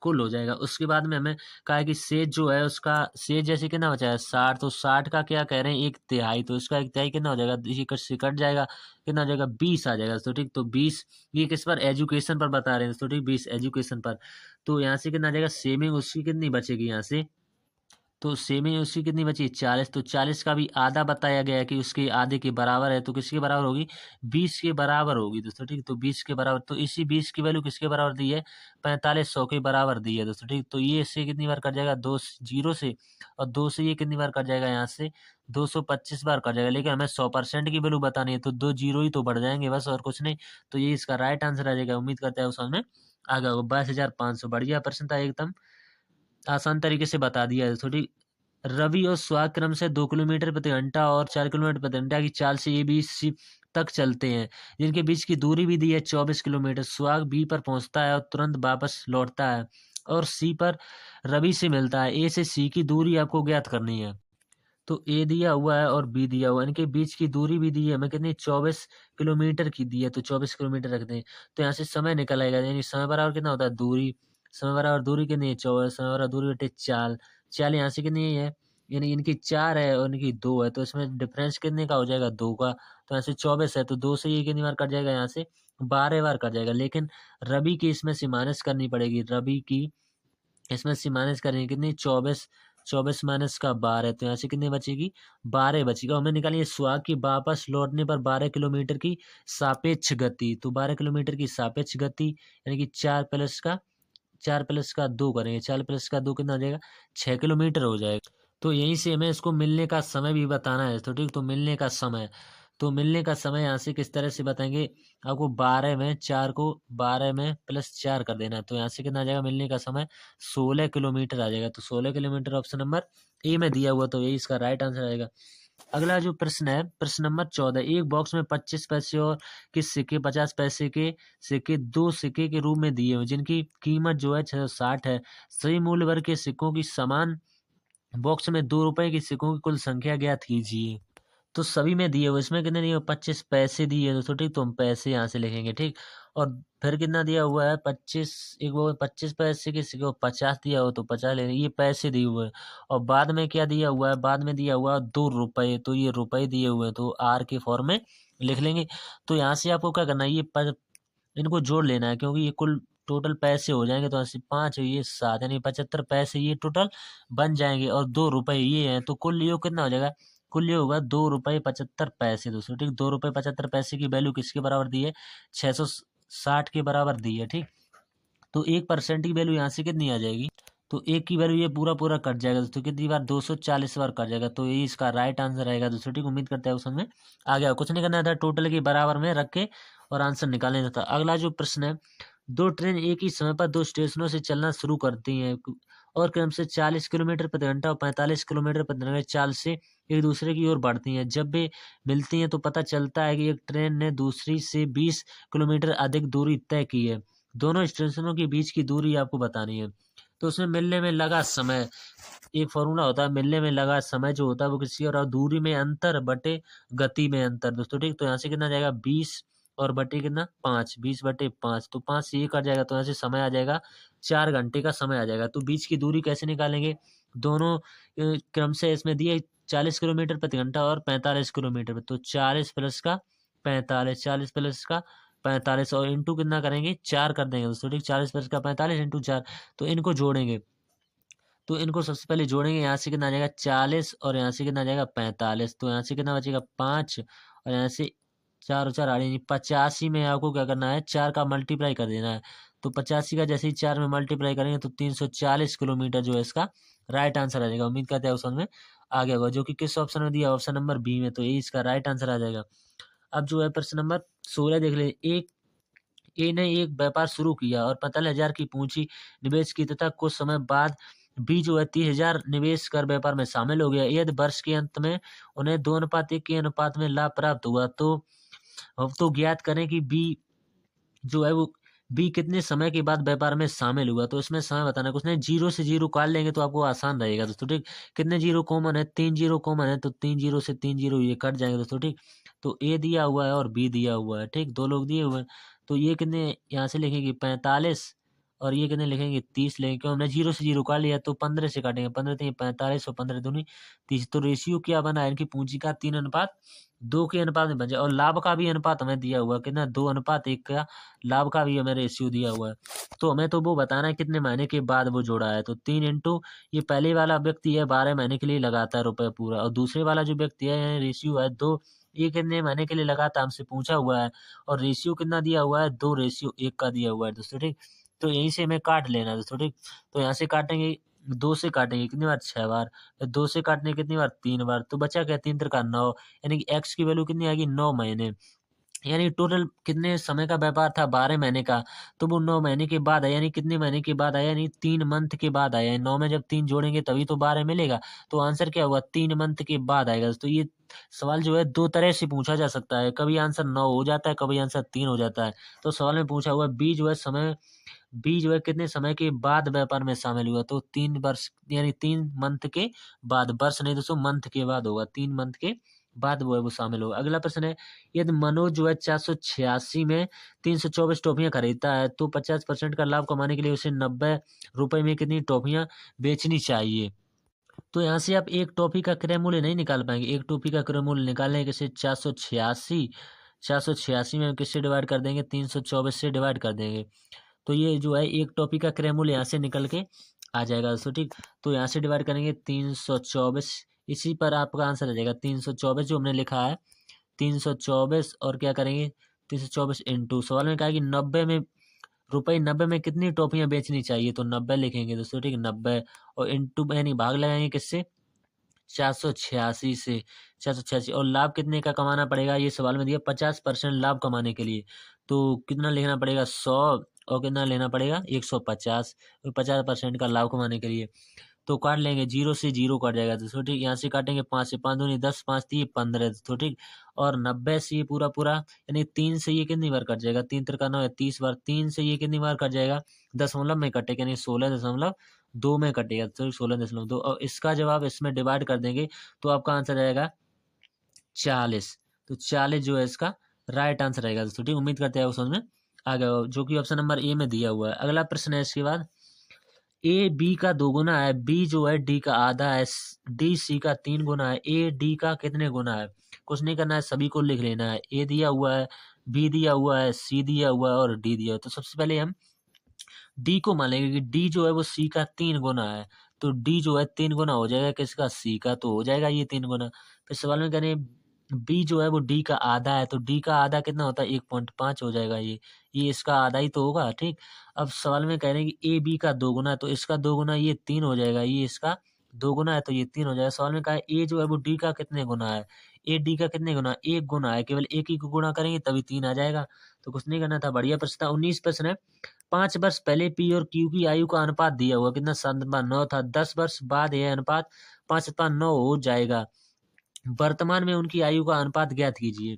कुल हो जाएगा। उसके बाद में हमें कहा है कि सेज जो है उसका सेज जैसे कितना बचा है? 60, तो 60 का क्या कह रहे हैं? 1/3, तो इसका 1/3 कितना हो जाएगा? इसी कट से कट जाएगा, कितना हो जाएगा? 20 आ जाएगा। तो ठीक, तो 20 ये किस पर? एजुकेशन पर बता रहे हैं। तो ठीक, 20 एजुकेशन पर। तो यहाँ से कितना आ जाएगा? सेविंग उसकी कितनी बचेगी यहाँ से? तो सेविंग उसकी कितनी बची? 40, तो 40 का भी आधा बताया गया है कि उसके आधे के बराबर है, तो किसके बराबर होगी? 20 के बराबर होगी दोस्तों। ठीक, तो 20 के बराबर, तो इसी 20 की वैल्यू किसके बराबर दी है? 4500 के बराबर दी है दोस्तों। ठीक, तो ये इससे कितनी बार कट जाएगा? 2 जीरो से, और 2 से ये कितनी बार कट जाएगा? यहाँ से 225 बार कट जाएगा। लेकिन हमें 100% की वैल्यू बतानी है, तो 2 जीरो ही तो बढ़ जाएंगे बस, और कुछ नहीं। तो ये इसका राइट आंसर आ जाएगा। उम्मीद करते हैं उस में आगे होगा। 22,500, बढ़िया प्रश्न था, एकदम आसान तरीके से बता दिया है। थोड़ी रवि और सुहाग क्रम से 2 किलोमीटर प्रति घंटा और 4 किलोमीटर प्रति घंटा की चाल से ABC तक चलते हैं, जिनके बीच की दूरी भी दी है 24 किलोमीटर। सुहाग B पर पहुंचता है और तुरंत वापस लौटता है, और C पर रवि से मिलता है। A से C की दूरी आपको ज्ञात करनी है। तो ए दिया हुआ है और बी दिया हुआ है, इनके बीच की दूरी भी दी है हमें, कितनी? 24 किलोमीटर की दी है, तो 24 किलोमीटर रख दें। तो यहाँ से समय निकल आएगा, यानी समय बराबर कितना होता है? दूरी, समय बराबर दूरी कितनी है? 24, समय बराबर दूरी बटे चाल। चाल यहाँ से कितनी है? यानी इनकी 4 है और इनकी 2 है, तो इसमें डिफरेंस कितने का हो जाएगा? 2 का। तो यहाँ से 24 है, तो 2 से ये कितनी बार कट जाएगा? यहाँ से 12 बार कट जाएगा। लेकिन रवि की इसमें से माइनस करनी पड़ेगी, रवि की इसमें से माइनस करेंगे कितनी? 24, 24 माइनस का 12, तो यहाँ से कितनी बचेगी? 12 बचेगी। और हमें निकालिए सुहाग की वापस लौटने पर 12 किलोमीटर की सापेक्ष गति, तो 12 किलोमीटर की सापेक्ष गति यानी कि 4 प्लस का 2 करेंगे, 4 प्लस का 2 कितना हो जाएगा? 6 किलोमीटर हो जाएगा। तो यहीं से हमें इसको मिलने का समय भी बताना है, तो ठीक, तो मिलने का समय, तो मिलने का समय यहाँ से किस तरह से बताएंगे आपको, 12 में 4 को 12 में प्लस 4 कर देना, तो यहाँ से कितना आ जाएगा मिलने का समय 16 किलोमीटर आ जाएगा। तो 16 किलोमीटर ऑप्शन नंबर ए में दिया हुआ, तो यही इसका राइट आंसर आएगा। अगला जो प्रश्न है प्रश्न नंबर 14, एक बॉक्स में 25 पैसे और के सिक्के 50 पैसे के सिक्के दो सिक्के के रूप में दिए हुए जिनकी कीमत जो है 660 है। सही मूल्य वर्ग के सिक्कों की समान बॉक्स में 2 रुपए के सिक्कों की कुल संख्या ज्ञात कीजिए। तो सभी में दिए हुए, इसमें कितने दिए हुए 25 पैसे दिए हुए, तो ठीक, तो हम पैसे यहाँ से लिखेंगे, ठीक। और फिर कितना दिया हुआ है 25, एक वो 25 पैसे के सिक्के 50 दिया हुआ, तो 50 लेंगे, ये पैसे दिए हुए हैं। और बाद में क्या दिया हुआ है, बाद में दिया हुआ 2 रुपए, तो ये रुपए दिए हुए हैं, तो आर के फॉर्म में लिख लेंगे। तो यहाँ से आपको क्या करना है, इनको जोड़ लेना है, क्योंकि ये कुल टोटल पैसे हो जाएंगे, तो ऐसे 5 ये 7 यानी 75 पैसे ये टोटल बन जाएंगे, और 2 रुपए ये हैं, तो कुल योग कितना हो जाएगा, कुल ये होगा 2 रुपए 75 पैसे। दोस्तों ठीक, 2 रुपए 75 पैसे की वैल्यू किसके बराबर दी है, 660 के बराबर दी है, ठीक। तो 1% की वैल्यू यहाँ से कितनी आ जाएगी, तो एक की वैल्यू ये पूरा पूरा कट जाएगा दोस्तों, कितनी बार 240 बार कट जाएगा, तो ये इसका राइट आंसर आएगा दोस्तों, ठीक। उम्मीद करते हैं उस में आ गया, कुछ नहीं करना था, टोटल के बराबर में रख के और आंसर निकालना था। अगला जो प्रश्न है, दो ट्रेन एक ही समय पर दो स्टेशनों से चलना शुरू करती हैं और क्रम से 40 किलोमीटर प्रति घंटा और 45 किलोमीटर प्रति घंटा चाल से एक दूसरे की ओर बढ़ती हैं। जब वे मिलती हैं तो पता चलता है कि एक ट्रेन ने दूसरी से 20 किलोमीटर अधिक दूरी तय की है। दोनों स्टेशनों के बीच की दूरी आपको बतानी है। तो उसमें मिलने में लगा समय, एक फॉर्मूला होता है, मिलने में लगा समय जो होता है वो किसी और दूरी में अंतर बटे गति में अंतर दोस्तों, ठीक। तो यहाँ से कितना जाएगा 20 और बटे कितना 5, 20/5, तो 5 से ये कट जाएगा, तो यहाँ से समय आ जाएगा 4 घंटे का समय आ जाएगा। तो बीच की दूरी कैसे निकालेंगे, दोनों क्रम से इसमें दिए 40 किलोमीटर प्रति घंटा और 45 किलोमीटर, तो 40 प्लस का 45, 40 प्लस का 45 और इंटू कितना करेंगे 4 कर देंगे दोस्तों, ठीक। 40 प्लस का 45 इंटू 4, तो इनको जोड़ेंगे, तो इनको सबसे पहले जोड़ेंगे, यहाँ से कितना आ जाएगा 40 और यहाँ से कितना आ जाएगा 45, तो यहाँ से कितना बचेगा 5 और यहाँ से 4 और 4 यानी 85 में आपको क्या करना है 4 का मल्टीप्लाई कर देना है। तो 85 का जैसे ही 4 में मल्टीप्लाई करेंगे तो 340 किलोमीटर जो है इसका राइट आंसर आ जाएगा। उम्मीद करते हैं ऑप्शन में आ गया होगा, जो कि किस ऑप्शन में दिया, ऑप्शन नंबर बी में, तो यही इसका राइट आंसर आ जाएगा। अब जो है प्रश्न नंबर 16 देख ले, एक ए ने एक व्यापार शुरू किया और 45,000 की पूंजी निवेश की तथा कुछ समय बाद बी जो है 30,000 निवेश कर व्यापार में शामिल हो गया। यदि वर्ष के अंत में उन्हें 2:1 के अनुपात में लाभ प्राप्त हुआ तो अब तो ज्ञात करें कि बी जो है वो बी कितने समय के बाद व्यापार में शामिल हुआ। तो इसमें समय बताना है, कुछ नहीं, 0 से 0 काट लेंगे तो आपको आसान रहेगा दोस्तों, ठीक। कितने जीरो कॉमन है, 3 जीरो कॉमन है, तो 3 जीरो से 3 जीरो ये कट जाएंगे दोस्तों, ठीक। तो ए दिया हुआ है और बी दिया हुआ है, ठीक, दो लोग दिए हुए हैं। तो ये कितने यहाँ से लिखेंगे 45 और ये कितने लिखेंगे 30 लेंगे, क्यों हमने 0 से 0 काट लिया, तो 15 से काटेंगे, 15 3 45 और 15 दूनी 30। तो रेशियो क्या बना है इनकी पूंजी का 3:2 के अनुपात में बन जाए, और लाभ का भी अनुपात हमें दिया हुआ है कितना 2:1 का लाभ का भी हमें रेशियो दिया हुआ है। तो हमें तो वो बताना है कितने महीने के बाद वो जोड़ा है, तो 3 इंटू ये पहले वाला व्यक्ति है 12 महीने के लिए लगाता है रुपये पूरा, और दूसरे वाला जो व्यक्ति है रेशियो है 2, ये कितने महीने के लिए लगाता है हमसे पूछा हुआ है, और रेशियो कितना दिया हुआ है 2:1 का दिया हुआ है दोस्तों, ठीक। तो यहीं से हमें काट लेना है दोस्तों, ठीक। तो यहाँ से काटेंगे, 2 से काटेंगे कितनी बार 6 बार, 2 से काटने कितनी बार 3 बार, तो बचा क्या 3 3 का 9, यानी कि एक्स की वैल्यू कितनी आएगी 9 महीने, यानी टोटल कितने समय का व्यापार था 12 महीने का, तो वो 9 महीने के बाद आया, यानी कितने महीने के बाद आया, यानी 3 मंथ के बाद आया। 9 में जब 3 जोड़ेंगे तभी तो 12 मिलेगा, तो आंसर क्या होगा 3 मंथ के बाद आएगा। तो ये सवाल जो है दो तरह से पूछा जा सकता है, कभी आंसर 9 हो जाता है, कभी आंसर 3 हो जाता है। तो सवाल में पूछा हुआ बी जो है कितने समय के बाद व्यापार में शामिल हुआ, तो 3 वर्ष यानी 3 मंथ के बाद, वर्ष नहीं दोस्तों मंथ के बाद होगा, 3 मंथ के बाद वो है वो शामिल होगा। अगला प्रश्न है, यदि मनोज जो है 486 में 324 टॉफियां खरीदता है तो 50% का लाभ कमाने के लिए उसे 90 रुपए में कितनी टॉफियां बेचनी चाहिए। तो यहाँ से आप एक टॉफी का क्रय मूल्य नहीं निकाल पाएंगे, एक टॉफी का क्रय मूल्य निकालने कैसे 486 में हम किससे डिवाइड कर देंगे 324 से डिवाइड कर देंगे, तो ये जो है एक टॉफी का क्रय मूल्य यहाँ से निकल के आ जाएगा दोस्तों, ठीक। तो यहाँ से डिवाइड करेंगे 324, इसी पर आपका आंसर आ जाएगा 324 जो हमने लिखा है 324, और क्या करेंगे 324 इंटू, सवाल में कहा कि 90 में कितनी टॉफियां बेचनी चाहिए, तो 90 लिखेंगे दोस्तों, ठीक 90 और इंटू यानी भाग लगाएंगे किससे 486 से 486, और लाभ कितने का कमाना पड़ेगा, ये सवाल में दिया 50% लाभ कमाने के लिए। तो कितना लिखना पड़ेगा, 100, और कितना लेना पड़ेगा 150, 50% का लाभ कमाने के लिए। तो काट लेंगे, 0 से 0 कट जाएगा दोस्तों, ठीक। यहाँ से काटेंगे 5 से, 5 दूनी 10, 5 3 15 दोस्तों, ठीक। और 90 से ये पूरा पूरा, यानी 3 से ये कितनी बार कट जाएगा, 3 त्रिका 9 है, 30 बार। 3 से ये कितनी बार कट जाएगा, दशमलव में कटेगा, यानी 16.2 में कटेगा, तो 16.2। और इसका जवाब इसमें डिवाइड कर देंगे तो आपका आंसर आएगा 40। तो 40 जो है इसका राइट आंसर रहेगा दोस्तों, ठीक। उम्मीद करते हैं समझ में आ गया, जो कि ऑप्शन नंबर ए में दिया हुआ है। अगला प्रश्न है इसके बाद, ए बी का 2 गुना है, बी जो है डी का आधा है, डी सी का 3 गुना है, ए डी का कितने गुना है। कुछ नहीं करना है, सभी को लिख लेना है। ए दिया हुआ है, बी दिया हुआ है, सी दिया हुआ है और डी दिया हुआ है। तो सबसे पहले हम डी को मान लेंगे कि डी जो है वो सी का 3 गुना है। तो डी जो है 3 गुना हो जाएगा किसका, सी का, तो हो जाएगा ये 3 गुना। फिर सवाल में कह रहे हैं बी जो है वो डी का आधा है, तो डी का आधा कितना होता है, 1.5 हो जाएगा ये इसका आधा ही तो होगा, ठीक। अब सवाल में कह रहे हैं कि ए बी का 2 गुना है, तो इसका 2 गुना ये 3 हो जाएगा, ये इसका 2 गुना है तो ये 3 हो जाएगा। सवाल में कहा है ए जो है वो डी का कितने गुना है, ए डी का कितने गुना, 1 गुना है, केवल एक ही को गुना करेंगे तभी 3 आ जाएगा। तो कुछ नहीं करना था, बढ़िया प्रश्न था। 19 प्रश्न है। 5 वर्ष पहले पी और क्यू की आयु का अनुपात दिया हुआ कितना, 7:9 था। 10 वर्ष बाद यह अनुपात 5:9 हो जाएगा। वर्तमान में उनकी आयु का अनुपात ज्ञात कीजिए।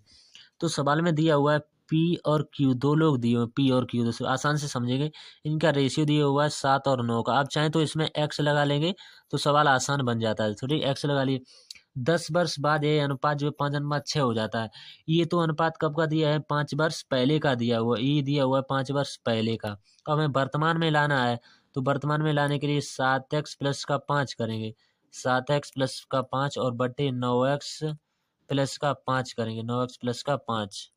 तो सवाल में दिया हुआ है पी और क्यू, दो लोग दिए हुए, पी और क्यू, दोस्तों आसान से समझेंगे। इनका रेशियो दिया हुआ है 7 और 9 का। आप चाहें तो इसमें एक्स लगा लेंगे तो सवाल आसान बन जाता है, थोड़ी एक्स लगा लिए। 10 वर्ष बाद ये अनुपात जो है 5:6 हो जाता है। ये तो अनुपात कब का दिया है, 5 वर्ष पहले का दिया हुआ, ये दिया हुआ है 5 वर्ष पहले का। अब हमें वर्तमान में लाना है, तो वर्तमान में लाने के लिए 7x प्लस का 5 करेंगे, 7x प्लस का 5 और बटे 9x प्लस का 5 करेंगे, 9x प्लस का 5।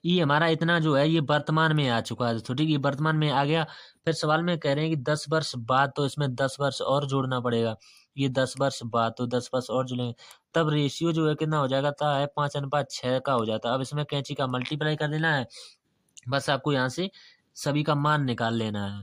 ये हमारा इतना जो है ये वर्तमान में आ चुका है दोस्तों, ठीक। ये वर्तमान में आ गया। फिर सवाल में कह रहे हैं कि 10 वर्ष बाद, तो इसमें 10 वर्ष और जोड़ना पड़ेगा। ये 10 वर्ष बाद, तो 10 वर्ष और जोड़ेंगे, तब रेशियो जो है कितना हो जाएगा, था है 5:6 का हो जाता है। अब इसमें कैंची का मल्टीप्लाई कर देना है, बस आपको यहाँ से सभी का मान निकाल लेना है।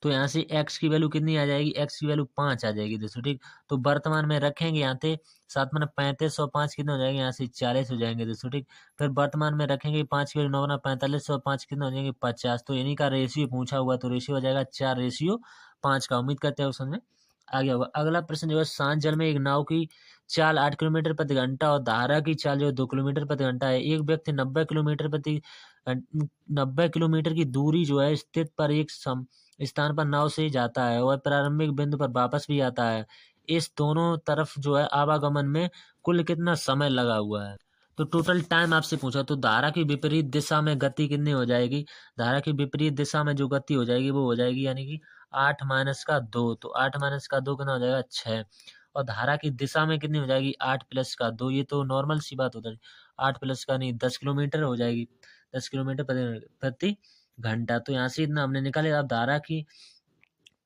तो यहाँ से x की वैल्यू कितनी आ जाएगी, x की वैल्यू 5 आ जाएगी दोस्तों, ठीक। तो वर्तमान में रखेंगे यहाँ पे 7 में 35 और 5 कितने हो जाएंगे, यहाँ से 40 हो जाएंगे दोस्तों, ठीक। फिर वर्तमान में रखेंगे 5 की वैल्यू 9 45 और 5 कितने हो जाएंगे 50। तो इन्हीं का रेशियो पूछा हुआ, तो रेशियो हो जाएगा 4:5 का। उम्मीद करते हैं समझ में आ गया होगा। अगला प्रश्न जो है, शांत जल में एक नाव की चाल 8 किलोमीटर प्रति घंटा और धारा की चाल जो है 2 किलोमीटर प्रति घंटा है। एक व्यक्ति 90 किलोमीटर की दूरी जो है स्थित पर एक स्थान पर नाव से जाता है और प्रारंभिक बिंदु पर वापस भी आता है। इस दोनों तरफ जो है आवागमन में कुल कितना समय लगा हुआ है। तो टोटल टाइम आपसे पूछा, तो धारा की विपरीत दिशा में गति कितनी हो जाएगी, धारा की विपरीत दिशा में जो गति हो जाएगी वो हो जाएगी यानी कि 8 माइनस का 2। तो 8 माइनस का 2 कितना हो जाएगा 6। और धारा की दिशा में कितनी हो जाएगी 8 प्लस का 2, ये तो नॉर्मल सी बात होता है। 8 प्लस का नहीं 10 किलोमीटर हो जाएगी, 10 किलोमीटर प्रति घंटा। तो यहाँ से इतना हमने निकाले। अब धारा की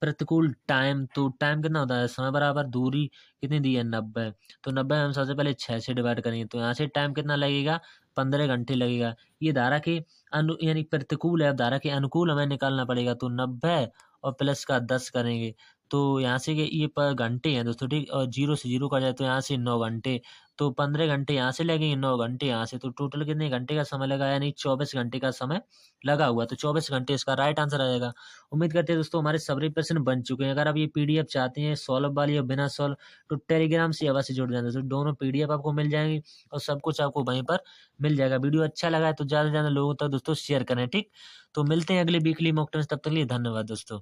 प्रतिकूल टाइम, तो टाइम कितना होता है, समय बराबर दूरी कितनी दी है 90। तो 90 हम सबसे पहले 6 से डिवाइड करेंगे, तो यहाँ से टाइम कितना लगेगा 15 घंटे लगेगा। ये धारा के यानी प्रतिकूल है, अब धारा के अनुकूल हमें निकालना पड़ेगा। तो 90 और प्लस का 10 करेंगे, तो यहाँ से ये पर घंटे हैं दोस्तों, ठीक। और 0 से 0 का जाए तो यहाँ से 9 घंटे, तो 15 घंटे यहाँ से लगेंगे, 9 घंटे यहाँ से, तो टोटल कितने घंटे का समय लगा, यानी 24 घंटे का समय लगा हुआ। तो 24 घंटे इसका राइट आंसर आ जाएगा। उम्मीद करते हैं दोस्तों हमारे सभी प्रश्न बन चुके हैं। अगर आप ये पीडीएफ चाहते हैं सॉल्व वाली या बिना सॉल्व, तो टेलीग्राम से अवश्य जुड़ जाना दोस्तों, दोनों पीडीएफ आपको मिल जाएंगी और सब कुछ आपको वहीं पर मिल जाएगा। वीडियो अच्छा लगा है तो ज़्यादा से ज़्यादा लोगों तक दोस्तों शेयर करें, ठीक। तो मिलते हैं अगले वीकली मॉक टेस्ट, तब तक के लिए धन्यवाद दोस्तों।